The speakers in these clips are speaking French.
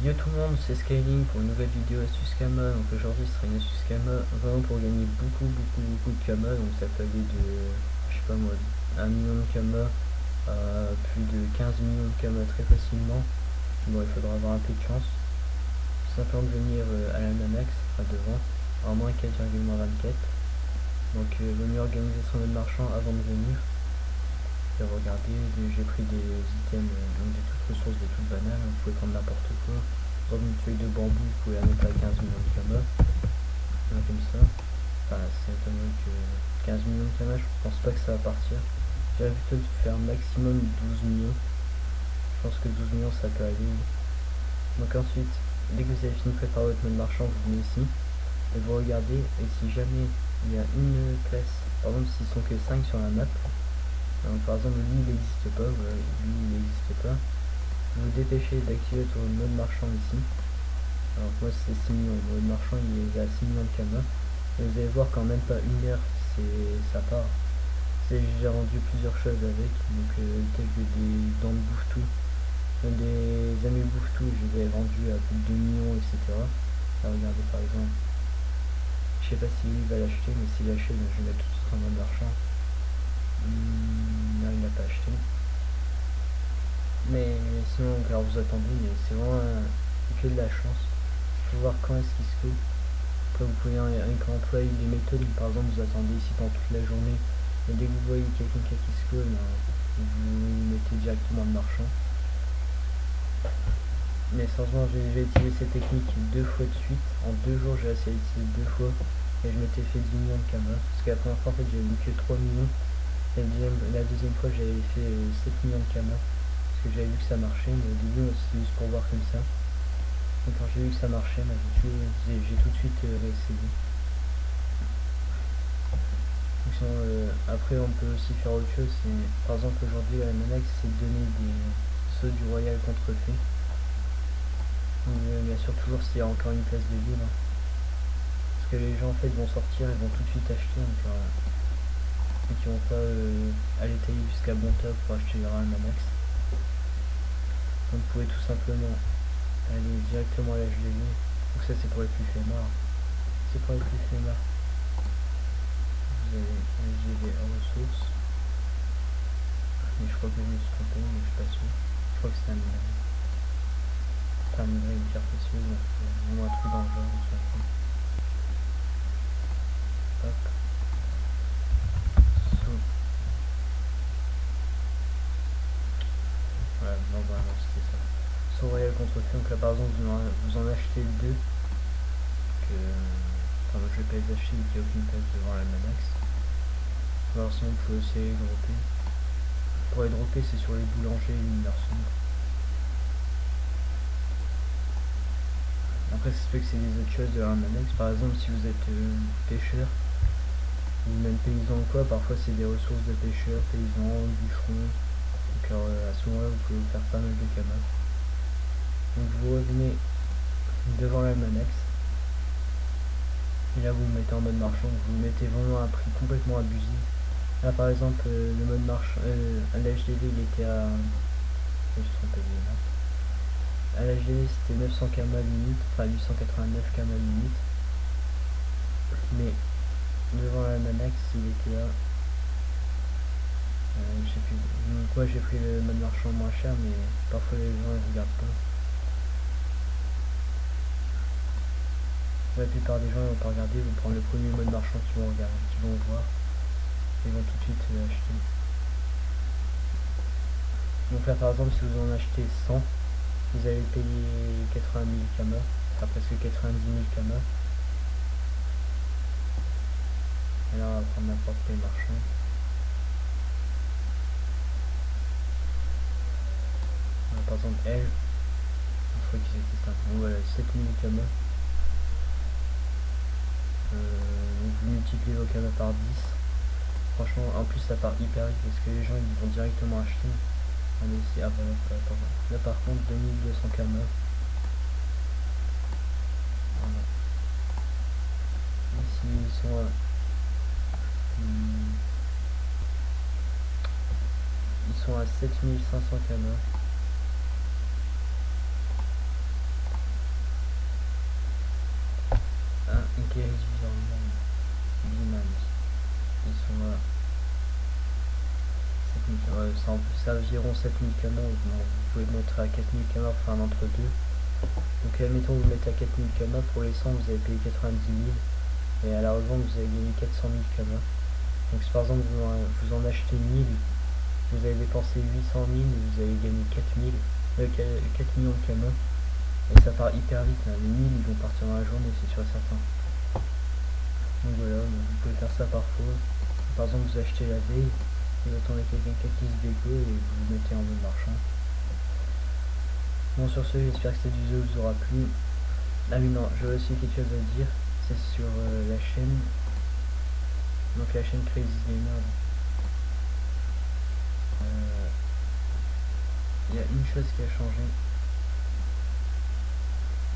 Yo tout le monde, c'est Scaling pour une nouvelle vidéo Astuce Kama. Donc aujourd'hui ce sera une astuce Kama vraiment pour gagner beaucoup de Kama. Donc ça peut aller de, je sais pas moi, 1 million de Kama à plus de 15 millions de Kama très facilement. Bon, il faudra avoir un peu de chance. Simplement de venir à la Nanax, à devant, en moins 4,24. Donc vaut mieux organiser son mode marchand avant de venir. Et regardez, j'ai pris des items, donc des toutes ressources, des toutes banales. Vous pouvez prendre n'importe quoi. Dans une feuille de bambou, vous pouvez la mettre à 15 millions de Kama. Comme ça. Enfin, c'est étonnant que 15 millions de Kama, je pense pas que ça va partir. J'avais plutôt de faire maximum 12 millions. Je pense que 12 millions ça peut aller. Donc ensuite, dès que vous avez fini de préparer votre mode marchand, vous venez ici. Et vous regardez, et si jamais il y a une classe, par exemple s'ils sont que 5 sur la map, donc, par exemple lui il n'existe pas, voilà, lui il n'existe pas, vous vous dépêchez d'activer votre mode marchand ici. Alors moi c'est 6 millions, le mode marchand il est à 6 millions de Kama, et vous allez voir qu'en même pas une heure ça part. J'ai vendu plusieurs choses avec, donc tels que des dents de bouffe-tout, des amis bouffe-tout, je les ai vendus à plus de 2 millions, etc. Là regardez par exemple, je sais pas si lui va l'acheter, mais s'il l'achète, je vais mettre tout de suite en mode marchand. Non, il n'a pas acheté. Mais sinon, alors vous attendez, mais c'est vraiment que de la chance. Il faut voir quand est-ce qu'il se fait. Après, vous pouvez employer des méthodes. Par exemple, vous attendez ici pendant toute la journée. Et dès que vous voyez quelqu'un qui se fait, vous mettez directement le marchand. Mais sérieusement, j'ai utilisé cette technique 2 fois de suite. En 2 jours, j'ai essayé d'utiliser 2 fois. Et je m'étais fait 10 millions de Kama. Parce que la première fois, en fait, j'avais eu que 3 millions. Et la deuxième fois, j'avais fait 7 millions de Kama. Parce que j'avais vu que ça marchait. Mais au début, c'était juste pour voir comme ça. Donc quand j'ai vu que ça marchait, j'ai tout de suite réessayé. Après, on peut aussi faire autre chose. Par exemple, aujourd'hui, la Manax, c'est de donner des sauts du royal contrefait. Bien sûr, toujours s'il y a encore une place de vide. Parce que les gens en fait vont sortir et vont tout de suite acheter. Et qui vont pas aller tailler jusqu'à Bonta pour acheter les Manax. Donc vous pouvez tout simplement aller directement à l'âge de vie. Donc ça c'est pour les plus flemmards. C'est pour les plus flemmards. Vous avez les ressources. Mais je crois que je me suis trompé, mais je suis pas sûr. Je crois que c'est un minerai. Pas un minerai, une pierre précieuse, donc au moins un truc dans le genre, je sais pas. Hop. Saut. Voilà, non, vraiment c'était ça. Saut royal contrefait, donc là par exemple vous en achetez 2. Enfin, je vais pas les acheter vu qu'il n'y a aucune place devant la Manax. Alors sinon vous pouvez aussi les dropper. Pour les dropper c'est sur les boulangers et les mineurs sombres. Après ça se fait que c'est des autres choses de la Manax. Par exemple si vous êtes pêcheur ou même paysan ou quoi, parfois c'est des ressources de pêcheurs, paysans, bûcherons. Donc à ce moment là vous pouvez vous faire pas mal de Kama. Donc vous revenez devant la Manax. Et là vous vous mettez en mode marchand, vous mettez vraiment un prix complètement abusif. Là par exemple le mode marchand, l'HDV il était à... Je me suis trompé de là. À l'HDV c'était 900 Kama limite, enfin 889 Kama limite. Mais devant la Manax il était à... je sais plus. Donc moi j'ai pris le mode marchand moins cher, mais parfois les gens ils regardent pas. La plupart des gens ils vont pas regarder, ils vont prendre le premier mode marchand qu'ils vont regarder, qu'ils vont voir. Ils vont tout de suite acheter. Donc là par exemple si vous en achetez 100, vous allez payer 80 000 Kama, enfin presque 90 000 Kama. Et là on va prendre n'importe quel marchand. Par exemple elle, je crois qu'ils étaient 5. Donc voilà, 7000 Kama. Donc vous multipliez vos Kama par 10. Franchement, en plus ça part hyper vite parce que les gens ils vont directement acheter. Allez ici, ah bah là par contre 2200 Kama. Voilà. Ici ils sont à... Ils sont à 7500 Kama. Guéris Biman. Ils sont là. 7000 c'est environ 7000 canons. Vous pouvez monter à 4000 canons, enfin un entre deux. Donc admettons vous mettez à 4000 canons, pour l'essence vous avez payé 90 000 et à la revente vous avez gagné 400 000 canons. Donc si par exemple vous en achetez 1000, vous avez dépensé 800 000 et vous avez gagné 4 millions de canons. Et ça part hyper vite, hein. Les 1000 ils vont partir dans la journée, c'est sûr et certain. Donc voilà, vous pouvez faire ça parfois. Par exemple vous achetez la veille, vous attendez quelqu'un qui se déco et vous le mettez en mode marchand. Bon sur ce, j'espère que cette vidéo vous aura plu. Ah oui non, j'aurais aussi quelque chose à dire, c'est sur la chaîne. Donc la chaîne Crazy Gamer. Il y a une chose qui a changé.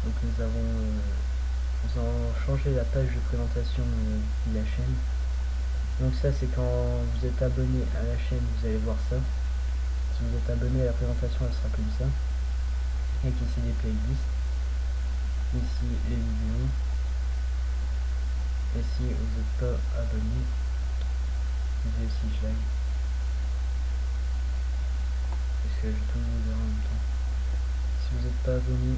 Donc nous avons changé la page de présentation de la chaîne. Donc ça c'est quand vous êtes abonné à la chaîne, vous allez voir ça. Si vous êtes abonné à la présentation, elle sera comme ça. Avec ici des playlists, ici les vidéos. Et si vous n'êtes pas abonné, vous avez aussi je like. Parce que je tout vous verrai en même temps. Si vous n'êtes pas abonné,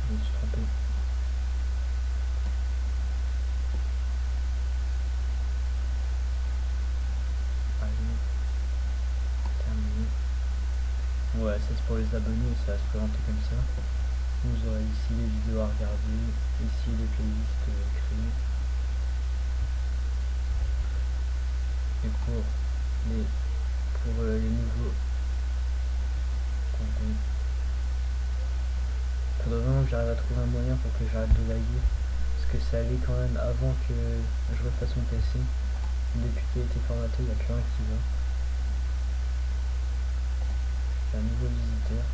je me suis trompé. Allez, terminé. Voilà, ça c'est pour les abonnés, ça va se présenter comme ça. Vous aurez ici les vidéos à regarder, ici les playlists créées. Et pour les nouveaux contenus, il faudrait vraiment que j'arrive à trouver un moyen pour que j'arrête de laguer. Parce que ça allait quand même avant que je refasse mon PC. Depuis qu'il a été formaté, il n'y a plus rien qui va. J'ai un nouveau visiteur.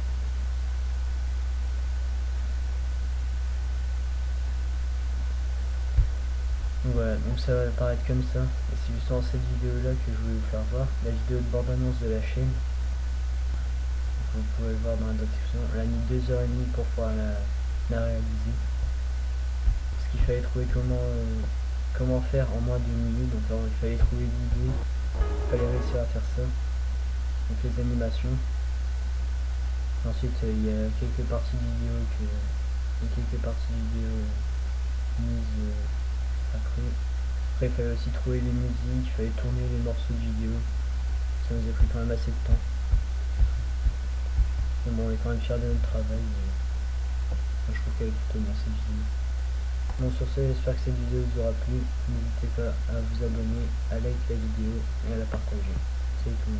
Donc voilà, donc ça va apparaître comme ça. Et c'est justement cette vidéo là que je voulais vous faire voir, la vidéo de bande-annonce de la chaîne. Vous pouvez le voir dans la description. On a mis 2h30 pour pouvoir la réaliser. Parce qu'il fallait trouver comment faire en moins de 2 minutes. Donc alors, il fallait trouver l'idée, il fallait réussir à faire ça. Donc les animations. Ensuite il y a quelques parties vidéo mises après. Après il fallait aussi trouver les musiques, il fallait tourner les morceaux de vidéo. Ça nous a pris quand même assez de temps. Mais bon, on est quand même fiers de notre travail. Je trouve qu'elle est plutôt bien cette vidéo. Bon sur ce, j'espère que cette vidéo vous aura plu. N'hésitez pas à vous abonner, à liker la vidéo et à la partager. Salut tout le monde.